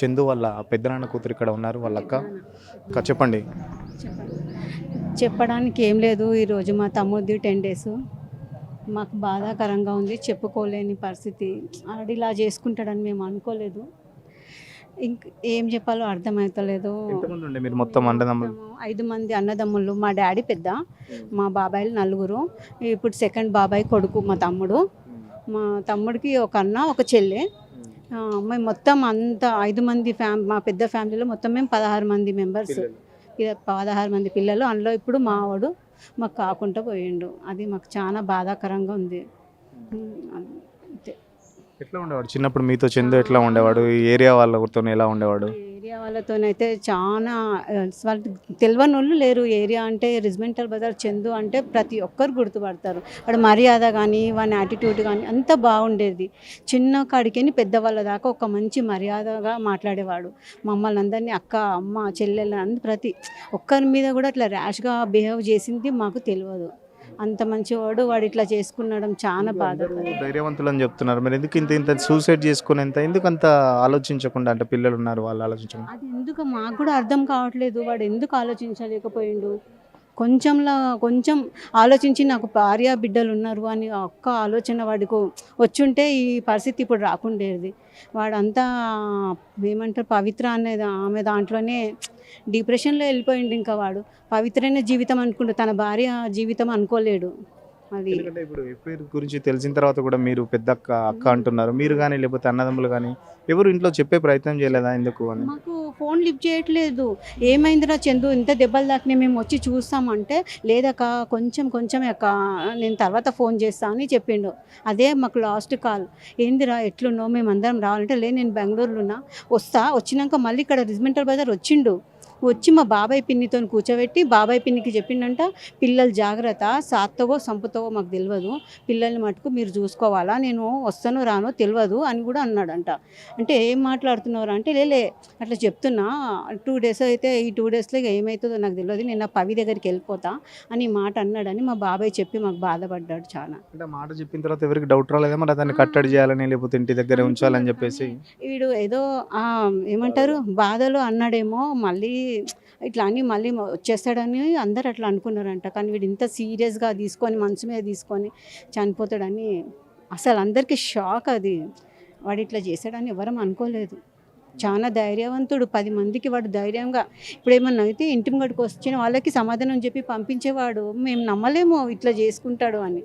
చందు వాళ్ళ పెద్దనాన్న కూతురు ఇక్కడ ఉన్నారు. వాళ్ళ అక్క చెప్పండి. చెప్పడానికి ఏం లేదు. ఈరోజు మా తమ్ముడిది 10 డేస్. మాకు బాధాకరంగా ఉంది, చెప్పుకోలేని పరిస్థితి. ఆడు ఇలా చేసుకుంటాడని మేము అనుకోలేదు. ఇంక ఏం చెప్పాలో అర్థమవుతలేదు. ఎంతమంది ఉండే మీరు మొత్తం అన్నదమ్ములు? 5 మంది అన్నదమ్ములు. మా డాడీ పెద్ద, మా బాబాయిలు 4. ఇప్పుడు సెకండ్ బాబాయ్ కొడుకు మా తమ్ముడు. మా తమ్ముడికి ఒక అన్న, ఒక చెల్లె. మేము మొత్తం అంతా 5 మంది మా పెద్ద ఫ్యామిలీలో మొత్తం మేము 16 మంది మెంబర్స్. 16 మంది పిల్లలు. అందులో ఇప్పుడు మావాడు మాకు కాకుండా పోయిండు. అది మాకు చాలా బాధాకరంగా ఉంది. అంతే. ఎట్లా ఉండేవాడు చిన్నప్పుడు మీతో? చందు ఎట్లా ఉండేవాడు? ఈ ఏరియా వాళ్ళతో ఎలా ఉండేవాడు? ఏరియా వాళ్ళతోనైతే చాలా వాళ్ళు తెలియని వాళ్ళు లేరు. ఏరియా అంటే రిజ్మెంటల్ బజార్, చందు అంటే ప్రతి ఒక్కరు గుర్తుపడతారు. వాడు మర్యాద కానీ, వాని యాటిట్యూడ్ కానీ అంత బాగుండేది. చిన్న కాడికి పెద్దవాళ్ళ దాకా ఒక మంచి మర్యాదగా మాట్లాడేవాడు. మమ్మల్ని అందరినీ అక్క, అమ్మ, చెల్లెలు ప్రతి ఒక్కరి మీద కూడా అట్లా ర్యాష్గా బిహేవ్ చేసింది మాకు తెలియదు. అంత మంచివాడు, వాడు ఇట్లా చేసుకున్నాడం చాలా బాధ. ధైర్యవంతులు అని చెప్తున్నారు, మరి ఎందుకు ఇంత సూసైడ్ చేసుకునేంత ఎందుకు అంత ఆలోచించకుండా? అంటే పిల్లలు ఉన్నారు, వాళ్ళు ఆలోచించకుండా అది ఎందుకు మాకు కూడా అర్థం కావట్లేదు. వాడు ఎందుకు ఆలోచించలేకపోయిండు? కొంచెం ఆలోచించి నాకు భార్య బిడ్డలు ఉన్నారు అని ఒక్క ఆలోచన వాడికి వచ్చుంటే ఈ పరిస్థితి ఇప్పుడు రాకుండేది. వాడంతా ఏమంటారు, పవిత్ర అనేది ఆమె దాంట్లోనే డిప్రెషన్లో వెళ్ళిపోయిండు. ఇంకా వాడు పవిత్రమైన జీవితం అనుకుంటూ తన భార్య జీవితం అనుకోలేడు. అది ఇప్పుడు ఎఫ్ఐఆర్ గురించి తెలిసిన తర్వాత కూడా మీరు పెద్ద అక్క అంటున్నారు, మీరు కానీ లేకపోతే అన్నదమ్ములు కానీ ఎవరు ఇంట్లో చెప్పే ప్రయత్నం చేయలేదా ఎందుకు అని? మాకు ఫోన్ లిఫ్ట్ చేయట్లేదు. ఏమైందిరా చందు, ఇంత దెబ్బలు దాకినా మేము వచ్చి చూస్తామంటే లేదక్క కొంచెం అక్క, నేను తర్వాత ఫోన్ చేస్తా అని చెప్పిండు. అదే మాకు లాస్ట్ కాల్. ఏందిరా ఎట్లున్నావు, మేము అందరం రావాలంటే నేను బెంగళూరులో ఉన్నా, వచ్చినాక మళ్ళీ ఇక్కడ రిజ్మెంటల్ బజార్ వచ్చిండు. వచ్చి మా బాబాయ్ పిన్నితో కూర్చోబెట్టి బాబాయ్ పిన్నికి చెప్పిండంట, పిల్లలు జాగ్రత్త, సాత్తవో సంపుతావో మాకు తెలియదు, పిల్లల్ని మటుకు మీరు చూసుకోవాలా, నేను వస్తానో రానో తెలియదు అని కూడా అన్నాడంట. అంటే ఏం మాట్లాడుతున్నారు అంటే లేలే అట్లా చెప్తున్నా, 2 డేస్ అయితే ఈ 2 డేస్లో ఏమవుతుందో నాకు తెలియదు, నేను నా పవి దగ్గరికి వెళ్ళిపోతా అని మాట అన్నాడని మా బాబాయ్ చెప్పి మాకు బాధపడ్డాడు చాలా. అంటే మాట చెప్పిన తర్వాత ఎవరికి డౌట్ రాలేదా మరి దాన్ని కట్టడి చేయాలని లేకపోతే ఇంటి దగ్గర ఉంచాలని చెప్పేసి? వీడు ఏదో ఏమంటారు బాధలో అన్నాడేమో, మళ్ళీ ఇట్లా అని మళ్ళీ వచ్చేస్తాడని అందరు అట్లా అనుకున్నారంట. కానీ వీడు ఇంత సీరియస్గా తీసుకొని మనసు మీద తీసుకొని చనిపోతాడని అసలు అందరికీ షాక్. అది వాడు ఇట్లా చేశాడని ఎవరం అనుకోలేదు. చాలా ధైర్యవంతుడు. 10 మందికి వాడు ధైర్యంగా ఇప్పుడు ఏమన్నా అయితే ఇంటి ముంగడికి వచ్చిన వాళ్ళకి సమాధానం చెప్పి పంపించేవాడు. మేము నమ్మలేము ఇట్లా చేసుకుంటాడు అని.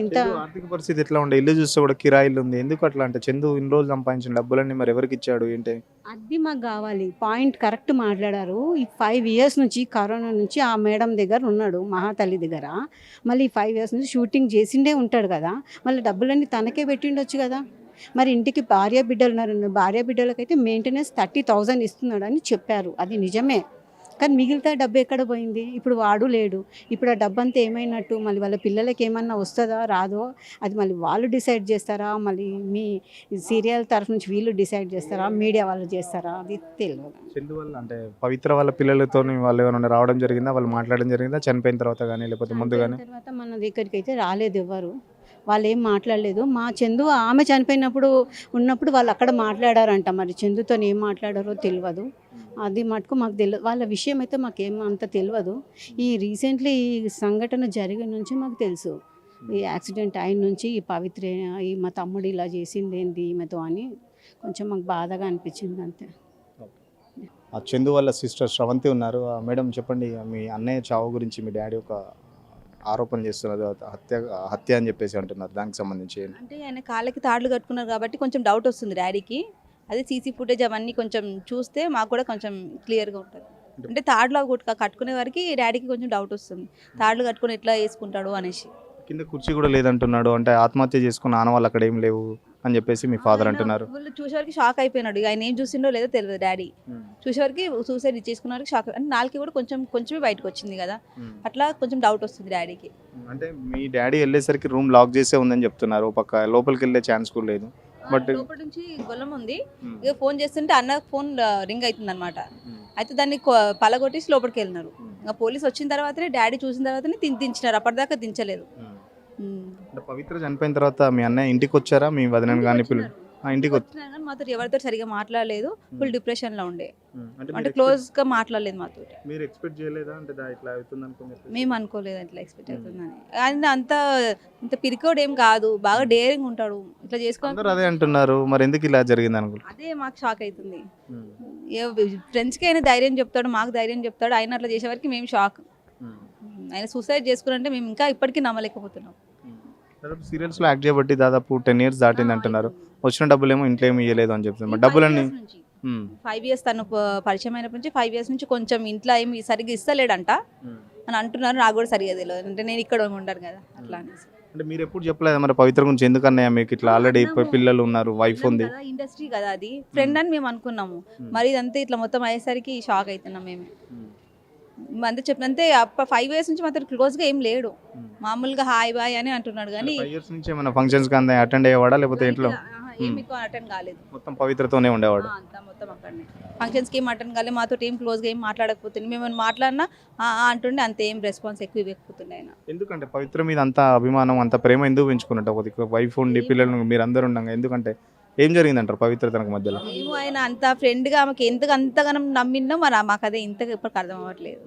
ఇంత ఆర్థిక పరిస్థితి ఎట్లా ఉండే? ఇల్లు చూస్తే కూడా కిరాయిలు ఉంది. ఎందుకు అట్లా? అంటే చందు ఇన్ని రోజులు సంపాదించిన డబ్బులన్నీ మరి ఎవరికి ఇచ్చాడు ఏంటి? అది మాకు కావాలి. పాయింట్ కరెక్ట్ మాట్లాడారు. ఈ 5 ఇయర్స్ నుంచి కరోనా నుంచి ఆ మేడం దగ్గర ఉన్నాడు, మహాతల్లి దగ్గర. మళ్ళీ 5 ఇయర్స్ నుంచి షూటింగ్ చేసిండే ఉంటాడు కదా, మళ్ళీ డబ్బులన్నీ తనకే పెట్టిండొచ్చు కదా. మరి ఇంటికి భార్య బిడ్డలు ఉన్నారు, భార్య బిడ్డలకైతే మెయింటెనెన్స్ 30,000 ఇస్తున్నాడు అని చెప్పారు. అది నిజమే. కానీ మిగిలితే డబ్బు ఎక్కడ పోయింది? ఇప్పుడు వాడు లేడు. ఇప్పుడు ఆ డబ్బు అంతా ఏమైనట్టు? మళ్ళీ వాళ్ళ పిల్లలకి ఏమన్నా వస్తుందా రాదో అది మళ్ళీ వాళ్ళు డిసైడ్ చేస్తారా, మళ్ళీ మీ సీరియల్ తరఫు నుంచి వీళ్ళు డిసైడ్ చేస్తారా, మీడియా వాళ్ళు చేస్తారా, అది తెలియదు. చందు వల్ల అంటే పవిత్ర వాళ్ళ పిల్లలతో వాళ్ళు ఏమైనా రావడం జరిగిందా, వాళ్ళు మాట్లాడడం జరిగిందా చనిపోయిన తర్వాత కానీ లేకపోతే ముందు కానీ? తర్వాత మన దగ్గరికి అయితే రాలేదు ఎవరు, వాళ్ళు ఏం మాట్లాడలేదు. మా చందు ఆమె చనిపోయినప్పుడు ఉన్నప్పుడు వాళ్ళు అక్కడ మాట్లాడారంట. మరి చందుతో ఏం మాట్లాడారో తెలియదు. అది మటుకు మాకు తెలియదు. వాళ్ళ విషయం అయితే మాకేం అంత తెలియదు. ఈ రీసెంట్లీ ఈ సంఘటన జరిగిన నుంచి మాకు తెలుసు. ఈ యాక్సిడెంట్ అయిన నుంచి ఈ పవిత్ర ఈ మా తమ్ముడు ఇలా చేసింది ఏంది ఈమెతో అని కొంచెం మాకు బాధగా అనిపించింది అంతే. ఆ చందు వాళ్ళ సిస్టర్ శ్రవంతి ఉన్నారు. మేడం చెప్పండి, మీ అన్నయ్య చావు గురించి మీ డాడీ ఒక ఆరోపణ చేస్తున్నారు, హత్య అని చెప్పేసి అంటున్నారు, దానికి సంబంధించి? అంటే ఆయన కాళ్ళకి తాడులు కట్టుకున్నారు కాబట్టి కొంచెం డౌట్ వస్తుంది డాడీకి. అదే సీసీ ఫుటేజ్ అవన్నీ కొంచెం చూస్తే మాకు కూడా కొంచెం క్లియర్గా ఉంటుంది. అంటే తాడులో కట్టుకునే వారికి డాడీకి కొంచెం డౌట్ వస్తుంది, తాడులు కట్టుకుని ఎట్లా వేసుకుంటాడు అనేసి. కింద కుర్చీ కూడా లేదంటున్నాడు, అంటే ఆత్మహత్య చేసుకున్న ఆనవాళ్ళు అక్కడ ఏం లేవు అని చెప్పేసి మీ ఫాదర్ అంటున్నారు. వీళ్ళు చూసేవారికి షాక్ అయిపోయినాడు. ఆయన ఏం చూసిండో లేదో తెలియదు డాడీ. చూసేవారికి సూసైడ్ చేసుకున్న వారికి షాక్. అంటే నాలుగు కూడా కొంచెమే బయటకు వచ్చింది కదా, అట్లా కొంచెం డౌట్ వస్తుంది డాడీకి. అంటే మీ డాడీ వెళ్ళేసరికి రూమ్ లాక్ చేసే ఉందని చెప్తున్నారు, పక్క లోపలికి వెళ్ళే ఛాన్స్ కూడా లేదు. బట్ లోపల నుంచి గొల్లం ఉంది, ఇక ఫోన్ చేస్తుంటే అన్న ఫోన్ రింగ్ అవుతుంది అనమాట. అయితే దాన్ని పలగొట్టేసి లోపలికి వెళ్ళినారు. ఇంకా పోలీస్ వచ్చిన తర్వాతనే డాడీ చూసిన తర్వాతనే దించినారు, అప్పటిదాకా దించలేదు. పవిత్ర చనిపోయిన తర్వాత మీ అన్నయ్య ఇంటికి వచ్చారా? మీ వదిన కానీ ఇంటికి వచ్చి వచ్చినా కానీ మాతో ఎవరితో సరిగా మాట్లాడలేదు, ఫుల్ డిప్రెషన్లో ఉండే, అంటే అంటే క్లోజ్గా మాట్లాడలేదు మాతో. మీరు ఎక్స్పెక్ట్ చేయలేదా అంటే ఇట్లా అవుతుంది అనుకుని మేము అనుకోలేదు అట్లా ఎక్స్పెక్ట్ అవుతుందని. ఆయన అంత పిరికోడు ఏం కాదు, బాగా డేరింగ్ ఉంటాడు, ఇట్లా అందరూ చేసుకోవాలి. అదే అంటున్నారు, మరి ఎందుకు ఇలా జరిగింది అనుకుంటున్నారు? అదే మాకు షాక్ అవుతుంది. ఫ్రెండ్స్కి అయినా ధైర్యం చెప్తాడు, మాకు ధైర్యం చెప్తాడు, ఆయన అట్లా చేసే వరకు మేము షాక్. ఆయన సూసైడ్ చేసుకున్నంటే మేము ఇంకా ఇప్పటికీ నమ్మలేకపోతున్నాం. సీరియల్స్లో యాక్ట్ చేయబట్టి దాదాపు 10 years దాటింది అంటున్నారు. వచ్చిన డబ్బులేమో ఇంట్లో ఏమి ఇవ్వలేదు అని చెప్తున్నారు. మరి డబ్బులన్నీ 5 years తను పరిచయం అయినప్పటి నుంచి 5 years నుంచి కొంచెం ఇంట్లో ఏమి సరిగ్గా ఇస్తలేడంట అని అంటున్నారు. నాకు కూడా సరిగా తెలియదు, అంటే నేను ఇక్కడ ఉండను కదా అట్లా అనేసి. అంటే మీరు ఎప్పుడు చెప్పలేదు మరి పవిత్ర గురించి ఎందుకన్నాయా మీకు ఇట్లా ఆల్రెడీ పిల్లలు ఉన్నారు, వైఫ్ ఉంది. ఇండస్ట్రీ కదా అది, ఫ్రెండ్ అని మేము అనుకున్నాము. మరి ఇదంతా ఇట్లా మొత్తం అయ్యేసరికి షాక్ అవుతున్నాం మేము. అంతే చెప్పినంతే 5 years నుంచి మాత్రం క్లోజ్గా ఏం లేడు, మామూలుగా హాయ్ బాయ్ అని అంటున్నాడు కానీ 5 years నుంచి ఏమైనా ఫంక్షన్స్ కానీ అటెండ్ అయ్యేవాడా లేకపోతే ఇంట్లో ఏం ఎక్కువ అటెండ్ కాలేదు. మొత్తం పవిత్రతోనే ఉండేవాడు? అంతా మొత్తం అక్కడనే ఫంక్షన్స్కి ఏం అటెండ్ కాలేదు, మాతో ఏం క్లోజ్గా ఏం మాట్లాడకపోతుంది. మేము ఏమైనా మాట్లాడినా అంటుండే, అంత ఏం రెస్పాన్స్ ఎక్కువ ఇవ్వకపోతుండే ఆయన. ఎందుకంటే పవిత్ర మీద అంత అభిమానం అంత ప్రేమ ఎందుకు పెంచుకున్నట్టు? ఒక వైఫ్ ఉండి పిల్లలు మీరు అందరు ఉండగా ఎందుకంటే ఏం జరిగిందంటారు పవిత్ర తనకు మధ్యలో? మేము ఆయన అంత ఫ్రెండ్గా ఆమెకి ఎంతగా అంతగానం నమ్మినాం, మరి మాకు అదే ఇంతగా ఇప్పటికి అర్థం అవ్వట్లేదు.